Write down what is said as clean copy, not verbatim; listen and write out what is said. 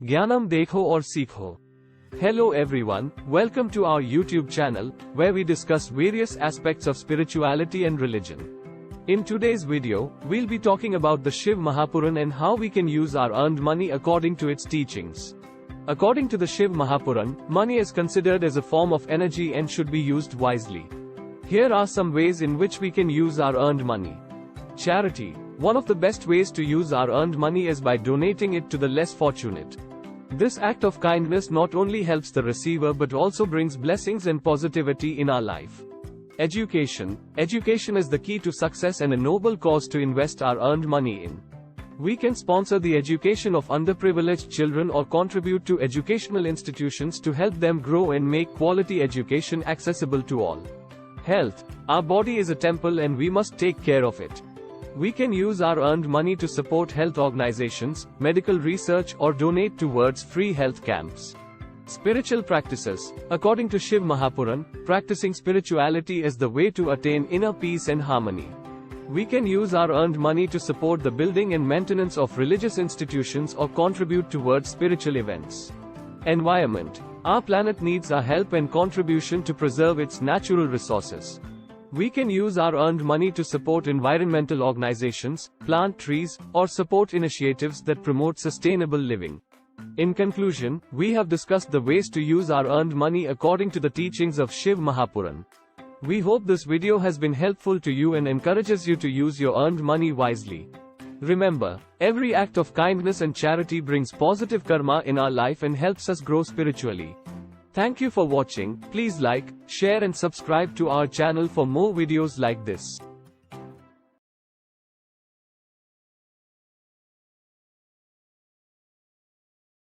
Gyanam dekho aur seekho. Hello everyone, welcome to our YouTube channel, where we discuss various aspects of spirituality and religion. In today's video, we'll be talking about the Shiv Mahapuran and how we can use our earned money according to its teachings. According to the Shiv Mahapuran, money is considered as a form of energy and should be used wisely. Here are some ways in which we can use our earned money. Charity. One of the best ways to use our earned money is by donating it to the less fortunate. This act of kindness not only helps the receiver but also brings blessings and positivity in our life. Education. Education is the key to success and a noble cause to invest our earned money in. We can sponsor the education of underprivileged children or contribute to educational institutions to help them grow and make quality education accessible to all. Health. Our body is a temple and we must take care of it. We can use our earned money to support health organizations, medical research, or donate towards free health camps. Spiritual practices. According to Shiv Mahapuran, practicing spirituality is the way to attain inner peace and harmony. We can use our earned money to support the building and maintenance of religious institutions or contribute towards spiritual events. Environment. Our planet needs our help and contribution to preserve its natural resources. We can use our earned money to support environmental organizations, plant trees, or support initiatives that promote sustainable living. In conclusion, we have discussed the ways to use our earned money according to the teachings of Shiv Mahapuran. We hope this video has been helpful to you and encourages you to use your earned money wisely. Remember, every act of kindness and charity brings positive karma in our life and helps us grow spiritually. Thank you for watching. Please like, share and subscribe to our channel for more videos like this.